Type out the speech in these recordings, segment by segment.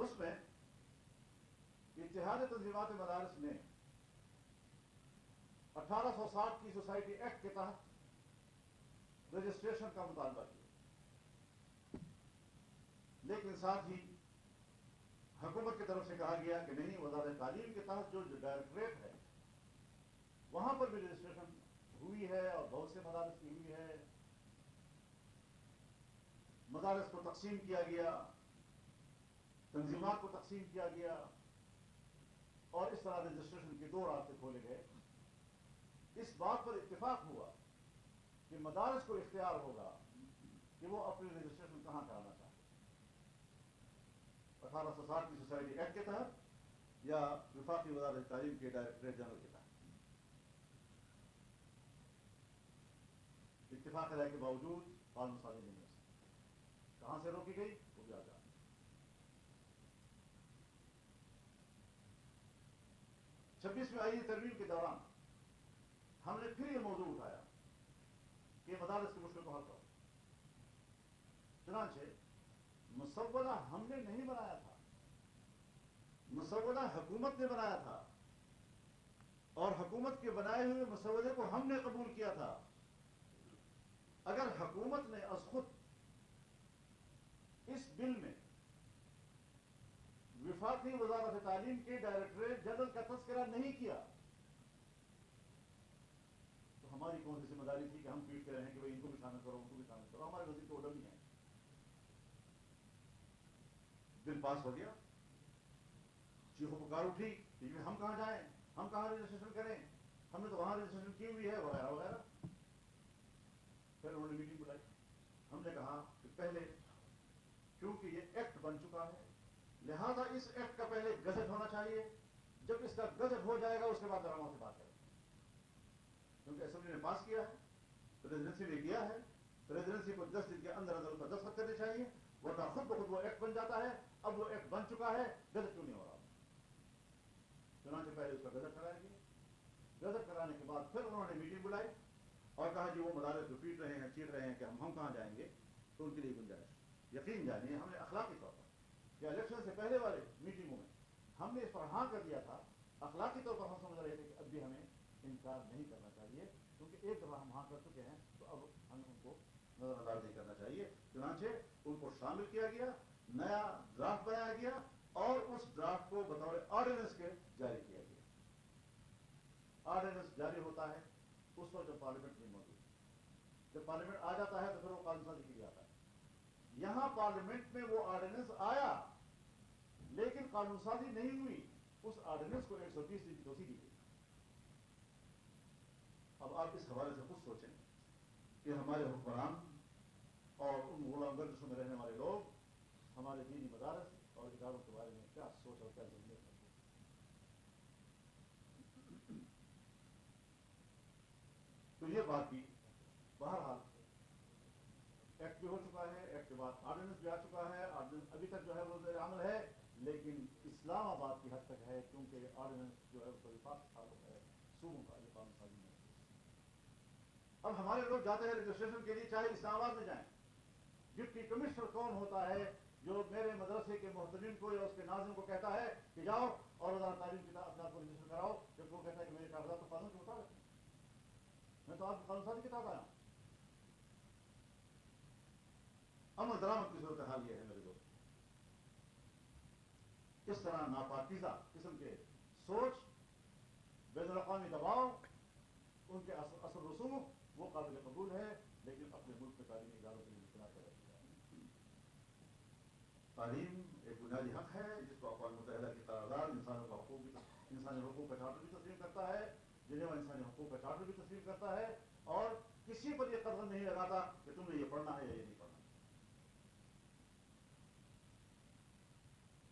اس میں اتحاد تنظیمات مدارس نے 1860 کی سوسائٹی ایکٹ کے تحت رجسٹریشن کا مطالبہ کیا، لیکن ساتھ ہی حکومت کی طرف سے کہا گیا کہ نہیں، وزارت تعلیم کے تحت جو ڈائریکٹریٹ ہے وہاں پر بھی رجسٹریشن ہوئی ہے اور بہت سے مدارس کی ہوئی ہے. مدارس کو تقسیم کیا گیا، تنظیمات کو تقسیم کیا گیا، اور اس طرح رجسٹریشن کے 2 راستے کھولے گئے. اس بات پر اتفاق ہوا کہ مدارس کو اختیار ہوگا کہ وہ اپنی رجسٹریشن کہاں کرانا چاہتے ہیں، 1860 کی سوسائٹی ایکٹ کے تحت یا وفاقی وزارت تعلیم کے ڈائریکٹریٹ جنرل کے تحت. اتفاق رائے کے باوجود قانون سازی نہیں ہو سکی. کہاں سے روکی گئی وہ بھی آزاد. 26ویں آئینی ترمیم کے دوران ہم نے پھر یہ موضوع اٹھایا کہ مدارس کی مشکل کو حل کرو. چنانچہ مسودہ ہم نے نہیں بنایا تھا، مسودہ حکومت نے بنایا تھا، اور حکومت کے بنائے ہوئے مسودے کو ہم نے قبول کیا تھا. اگر حکومت نے از خود اس بل میں وفاقی وزارت تعلیم کے ڈائریکٹریٹ جنرل کا تذکرہ نہیں کیا تو ہماری کون سی ذمہ داری تھی کہ ہم پیٹتے رہیں کہ بھائی ان کو بھی شامل کرو، ان کو بھی شامل کرو. ہمارے وزیر تو ڈمی ہے. بل پاس ہو گیا، چیخو پکار اٹھی کہ ہم کہاں جائیں، ہم کہاں رجسٹریشن کریں، ہم نے تو وہاں رجسٹریشن کی ہوئی ہے، وغیرہ وغیرہ. پھر انہوں نے میٹنگ بلائی. ہم نے کہا کہ پہلے کیونکہ یہ ایکٹ بن چکا ہے لہذا اس ایکٹ کا پہلے گزٹ ہونا چاہیے. جب اس کا گزٹ ہو جائے گا اس کے بعد ذرا وہاں سے بات کریں، کیونکہ اسمبلی نے پاس کیا ہے، پریزیڈنسی نے کیا ہے. پریزیڈنسی کو 10 دن کے اندر اندر اس پر دستخط کرنے چاہیے، ورنہ خود بخود وہ ایکٹ بن جاتا ہے. اب وہ ایکٹ بن چکا ہے، گزٹ کیوں نہیں ہو رہا؟ چنانچہ پہلے اس کا گزٹ کرایا گیا. گزٹ کرانے کے بعد پھر انہوں نے میٹنگ بلائی اور کہا جی وہ مدارس جو پیٹ رہے ہیں، چیٹ رہے ہیں کہ ہم کہاں جائیں گے، تو ان کے لیے گنجائش. یقین جانیے ہم نے اخلاقی طور پر کہ الیکشن سے پہلے والے میٹنگوں میں ہم نے اس پر ہاں کر دیا تھا. اخلاقی طور پر ہم سمجھ رہے تھے کہ اب بھی ہمیں انکار نہیں کرنا چاہیے، کیونکہ ایک دفعہ ہم ہاں کر چکے ہیں تو اب ہم ان کو نظر انداز نہیں کرنا چاہیے. چنانچہ ان کو شامل کیا گیا، نیا ڈرافٹ بنایا گیا اور اس ڈرافٹ کو بطور آرڈیننس کے جاری کیا گیا. آرڈیننس جاری ہوتا ہے اس وقت جب پارلیمنٹ نہیں موجود. جب پارلیمنٹ آ جاتا ہے تو پھر وہ قانون سازی کے لیے آتا ہے. یہاں پارلیمنٹ میں وہ آرڈیننس آیا لیکن قانون سازی نہیں ہوئی. اس آرڈیننس کو 120 دن کی توسیع دی گئی. اب آپ اس حوالے سے خود سوچیں کہ ہمارے حکمران اور ان غلام گردشوں میں رہنے والے لوگ ہمارے دینی مدارس اور اداروں کے بارے میں کیا سوچ اور کیا ذہنیت رکھتے ہیں. تو یہ بات بھی بہرحال ایکٹ بھی ہو چکا ہے، ایکٹ کے بعد آرڈیننس بھی آ چکا ہے. آرڈیننس ابھی تک جو ہے وہ زیر عمل ہے لیکن اسلام آباد کی حد تک ہے، کیونکہ آرڈیننس جو ہے اس کا وفاق تعلق ہے، صوبوں کا یہ قانون سازی نہیں ہے. اب ہمارے لوگ جاتے ہیں رجسٹریشن کے لیے، چاہے اسلام آباد میں جائیں. ڈپٹی کمشنر کون ہوتا ہے جو میرے مدرسے کے محتمین کو یا اس کے ناظرین کو کہتا ہے کہ جاؤ اور وزارت تعلیم کی اپنے آپ کو رجسٹر کراؤ، جب وہ کہتا ہے کہ میرے کاغذات تو قانون کے مطابق ہیں، میں تو آپ کی قانون سازی کے تحت آیا ہوں. عمل درآمد کی صورتحال یہ ہے میرے دوست. اس طرح ناپاکیزہ قسم کے سوچ، بین الاقوامی دباؤ، ان کے اثر رسوخ وہ قابل قبول ہے، لیکن اپنے ملک میں تعلیمی اداروں کے لیے امتناع کر رہی ہے. تعلیم ایک بنیادی حق ہے جس کو اقوام متحدہ کی قرارداد انسانی حقوق کا چارٹر بھی تسلیم کرتا ہے، جنیوا انسانی حقوق کا چارٹر بھی تسلیم کرتا ہے، اور کسی پر یہ قدر نہیں لگاتا کہ تم نے یہ پڑھنا ہے یا یہ نہیں پڑھنا.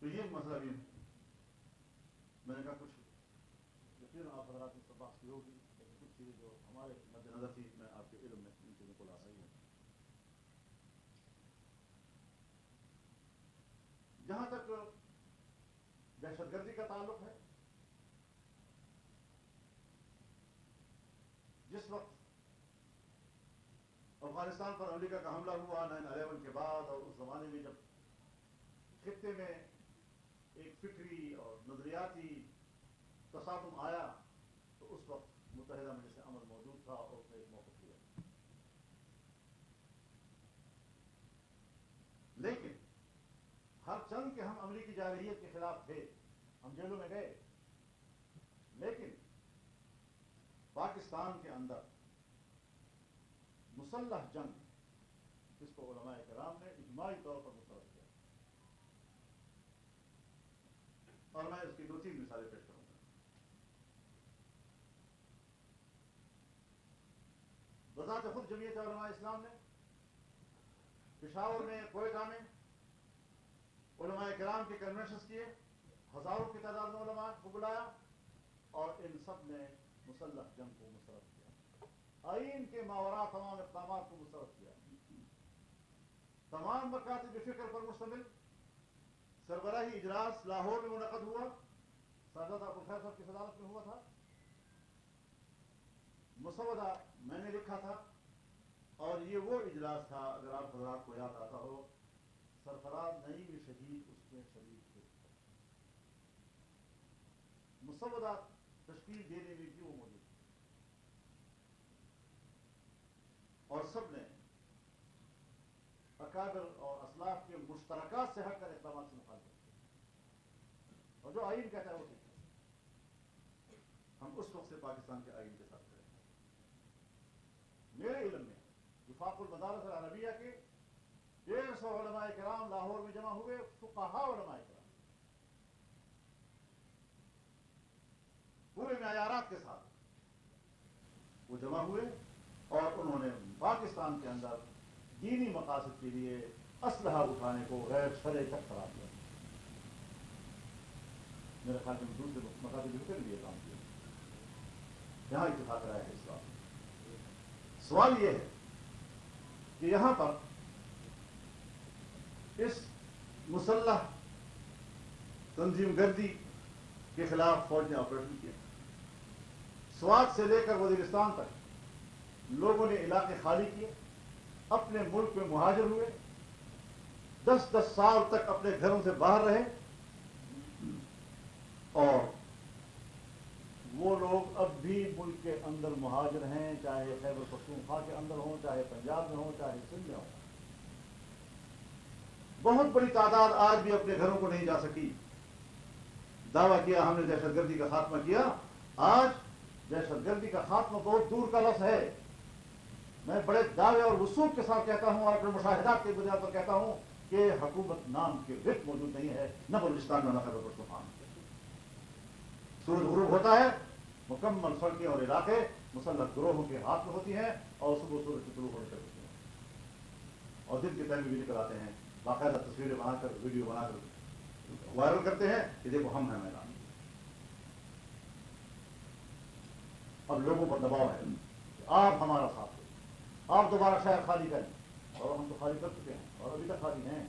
تو یہ مسئلہ بھی میں نے کہا کچھ یقین آپ حضرات نے سب بات کی ہوگی، لیکن کچھ چیزیں جو ہمارے مد نظر تھی میں آپ کے علم میں ان چیزوں کو لا رہی ہوں. جہاں تک دہشت گردی کا تعلق ہے، جس وقت افغانستان پر امریکہ کا حملہ ہوا 9/11 کے بعد، اور اس زمانے میں جب خطے میں ایک فکری اور نظریاتی تصادم آیا تو اس وقت متحدہ مجلس عمل موجود تھا اور اس نے ایک موقف لیا. لیکن ہر چند کہ ہم امریکی جارحیت کے خلاف تھے، ہم جیلوں میں گئے، لیکن پاکستان کے اندر مسلح جنگ جس کو علماء کرام نے اجماعی طور پر مسترد کیا، اور میں اس کی 2-3 مثالیں پیش کروں گا. بذات خود جمعیت علماء اسلام نے پشاور میں، کوئٹہ میں علماء کرام کے کنونشنز کیے، ہزاروں کی تعداد میں علماء کو بلایا، اور ان سب نے مسلح جنگ کو مسترد کیا، آئین کے ماوراء تمام اقدامات کو مسترد کیا. تمام مکاتب فکر پر مشتمل سربراہی اجلاس لاہور میں منعقد ہوا، سعادت ابوالخیر صاحب کی صدارت میں ہوا تھا. مسودہ میں نے لکھا تھا، اور یہ وہ اجلاس تھا، اگر آپ حضرات کو یاد آتا ہو، سرفراز نعیم شہید اس میں شریک تھے. مسودہ تشکیل دینے میں بھی وہ موجود تھے، اور سب نے اکابر اور اسلاف کے مشترکات سے ہٹ کر اقدامات سے مخالفت کی، اور جو آئین کہتا ہے وہ ٹھیک ہے. ہم اس وقت سے پاکستان کے آئین کے ساتھ رہے. میرے علم میں وفاق المدارس العربیہ کے 150 علماء کرام لاہور میں جمع ہوئے، فقہاء علماء کرام پورے معیارات کے ساتھ وہ جمع ہوئے، اور انہوں نے پاکستان کے اندر دینی مقاصد کے لیے اسلحہ اٹھانے کو غیر شرعی تک قرار دیا. میرے خیال میں دوسرے مقاصد کے لیے کام کیا، یہاں اتفاق رائے ہے. اس بات سوال یہ ہے کہ یہاں پر اس مسلح تنظیم گردی کے خلاف فوج نے آپریشن کیا. سوات سے لے کر وزیرستان تک لوگوں نے علاقے خالی کیے، اپنے ملک میں مہاجر ہوئے، 10 سال تک اپنے گھروں سے باہر رہے، اور وہ لوگ اب بھی ملک کے اندر مہاجر ہیں، چاہے خیبر پختونخوا کے اندر ہوں، چاہے پنجاب میں ہوں، چاہے سندھ میں ہوں. بہت بڑی تعداد آج بھی اپنے گھروں کو نہیں جا سکی. دعویٰ کیا ہم نے دہشت گردی کا خاتمہ کیا، آج دہشت گردی کا خاتمہ بہت دور کا لفظ ہے. میں بڑے دعوے اور وثوق کے ساتھ کہتا ہوں، اور اپنے مشاہدات کی بنیاد پر کہتا ہوں کہ حکومت نام کے رت موجود نہیں ہے، نہ بلوچستان میں نہ خیبر پختونخوا میں. سورج غروب ہوتا ہے، مکمل سڑکیں اور علاقے مسلح گروہوں کے ہاتھ میں ہوتی ہیں، اور صبح سورج کے طلوع ہونے تک ہوتی ہیں، اور دن کے ٹائم بھی نکل آتے ہیں، باقاعدہ تصویریں بنا کر، ویڈیو بنا کر وائرل کرتے ہیں کہ دیکھو ہم ہیں میدان. اب لوگوں پر دباؤ ہے کہ آپ ہمارا ساتھ دیں، آپ دوبارہ شہر خالی کریں، اور ہم تو خالی کر چکے ہیں اور ابھی تک خالی ہیں.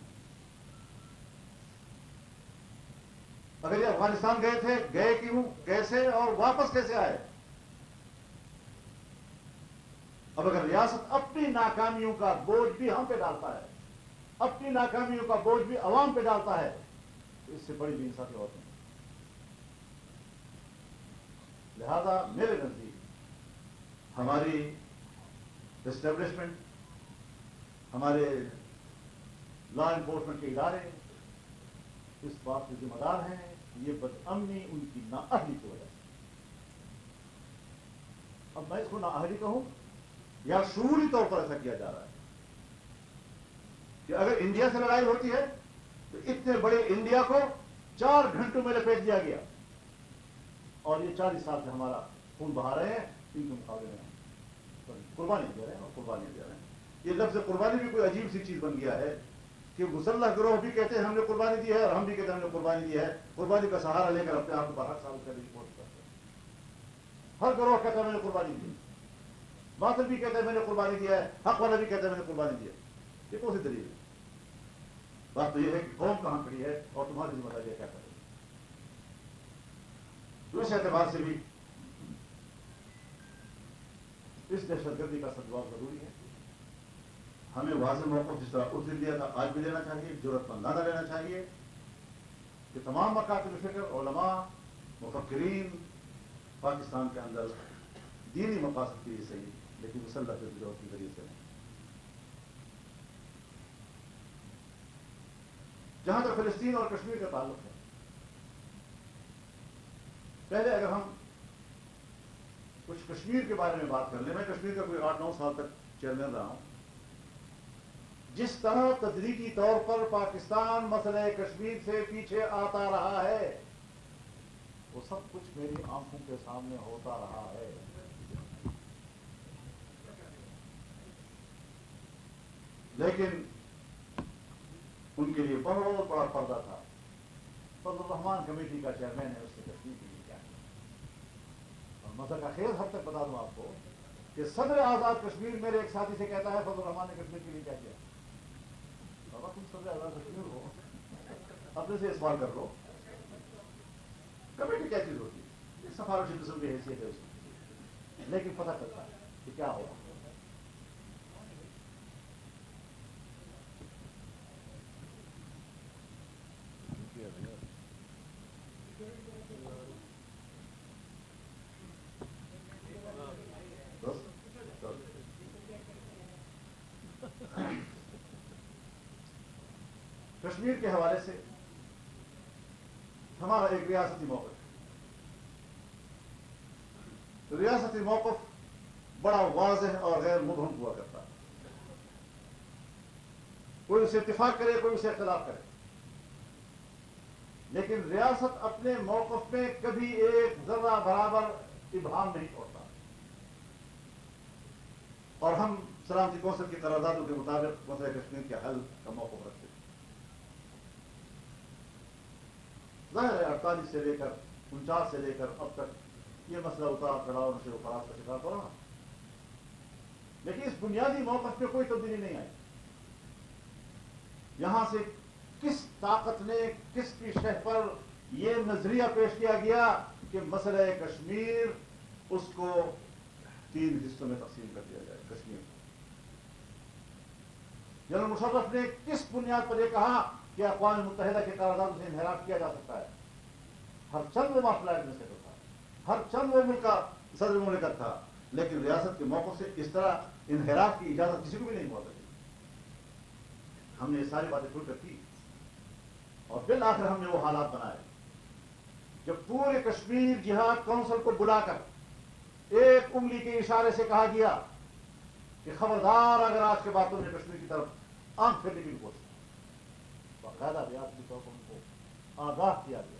اگر یہ افغانستان گئے تھے، گئے کیوں، کیسے، اور واپس کیسے آئے؟ اب اگر ریاست اپنی ناکامیوں کا بوجھ بھی ہم پہ ڈالتا ہے، اپنی ناکامیوں کا بوجھ بھی عوام پہ ڈالتا ہے، تو اس سے بڑی بے انصافی اور نہیں. لہذا میرے نزدیک ہماری اسٹیبلشمنٹ، ہمارے لا انفورسمنٹ کے ادارے اس بات کے ذمہ دار ہیں. یہ بدامنی ان کی نااہلی کی وجہ سے. اب میں اس کو نااہلی کہوں یا شعوری طور پر ایسا کیا جا رہا ہے کہ اگر انڈیا سے لڑائی ہوتی ہے تو اتنے بڑے انڈیا کو 4 گھنٹوں میں لپیٹ دیا گیا، اور یہ 40 سال سے ہمارا خون بہا رہے ہیں، ان کے مقابلے میں قربانی دے رہے ہیں اور قربانیاں دے رہے ہیں. یہ لفظ قربانی بھی کوئی عجیب سی چیز بن گیا ہے کہ مسلح گروہ بھی کہتے ہیں ہم نے قربانی دی ہے، اور ہم بھی کہتے ہیں ہم نے قربانی دی ہے. قربانی کا سہارا لے کر اپنے آپ کو ہر سال کرنے کی کوشش کرتے ہیں. ہر گروہ کہتا ہے میں نے قربانی دی، باطل بھی کہتا ہے میں نے قربانی دیا ہے، حق والا بھی کہتا ہے میں نے قربانی دی ہے. یہ کون سی دلیل ہے؟ بات تو یہ ہے کہ قوم کہاں کھڑی ہے اور تمہاری ذمہ داری کیا کرے. تو اس اعتبار سے بھی اس دہشت گردی کا سدباب ضروری ہے. ہمیں واضح موقف جس طرح اس دن لیا تھا آج بھی لینا چاہیے، جرأت مندانہ لینا چاہیے. کہ تمام مکاتب فکر علماء مفکرین پاکستان کے اندر دینی مقاصد کے لیے صحیح لیکن مسلح جدوجہد کے ذریعے سے نہیں. جہاں تک فلسطین اور کشمیر کا تعلق ہے، پہلے اگر ہم کچھ کشمیر کے بارے میں بات کر لیں، میں کشمیر کا کوئی 8-9 سال تک چیئرمین رہا ہوں. جس طرح تدریجی طور پر پاکستان مسئلہ کشمیر سے پیچھے آتا رہا ہے وہ سب کچھ میری آنکھوں کے سامنے ہوتا رہا ہے. لیکن ان کے لیے بہت بڑا پردہ تھا. فضل الرحمان کمیٹی کا چیئرمین ہے، اس سے کشمیر کے لیے کیا کیا. اور مزہ کا خیز حد تک بتا دوں آپ کو کہ صدر آزاد کشمیر میرے ایک ساتھی سے کہتا ہے فضل الرحمان نے کشمیر کے لیے کیا کیا. بابا تم صدر آزاد کشمیر ہو، اپنے سے سوال کر لو. کمیٹی کیا چیز ہوتی ہے؟ سفارشی قسم کی حیثیت ہے اس کی، لیکن پتہ چلتا ہے کہ کیا ہوا. کشمیر کے حوالے سے ہمارا ایک ریاستی موقف ہے. ریاستی موقف بڑا واضح اور غیر مبہم ہوا کرتا ہے. کوئی اسے اتفاق کرے، کوئی اسے اختلاف کرے، لیکن ریاست اپنے موقف میں کبھی ایک ذرہ برابر ابہام نہیں چھوڑتا. اور ہم سلامتی کونسل کی قراردادوں کے مطابق مسئلہ کشمیر کے حل کا موقف رکھتے ہیں. ظاہر ہے 48 سے لے کر 49 سے لے کر اب تک یہ مسئلہ اتار چڑھاؤ نشے و فراز کا شکار ہو رہا، لیکن اس بنیادی موقف میں کوئی تبدیلی نہیں آئی. یہاں سے کس طاقت نے کس کی شہ پر یہ نظریہ پیش کیا گیا کہ مسئلہ کشمیر اس کو 3 حصوں میں تقسیم کر دیا جائے. کشمیر جنرل مشرف نے کس بنیاد پر یہ کہا کہ اقوام متحدہ کے قراردادوں سے انحراف کیا جا سکتا ہے؟ ہر چند وہ معاملہ ایڈمنسٹریٹر تھا، ہر چند وہ ملک کا صدر مملکت تھا، لیکن ریاست کے موقف سے اس طرح انحراف کی اجازت کسی کو بھی نہیں ہوا کرتی. ہم نے یہ ساری باتیں کھل کر کی اور بالآخر ہم نے وہ حالات بنائے جب پورے کشمیر جہاد کونسل کو بلا کر ایک انگلی کے اشارے سے کہا گیا کہ خبردار اگر آج کے بعد تم نے کشمیر کی طرف آنکھ پھیرنے کی کوشش، باقاعدہ ریاست کے طور پر ان کو آگاہ کیا گیا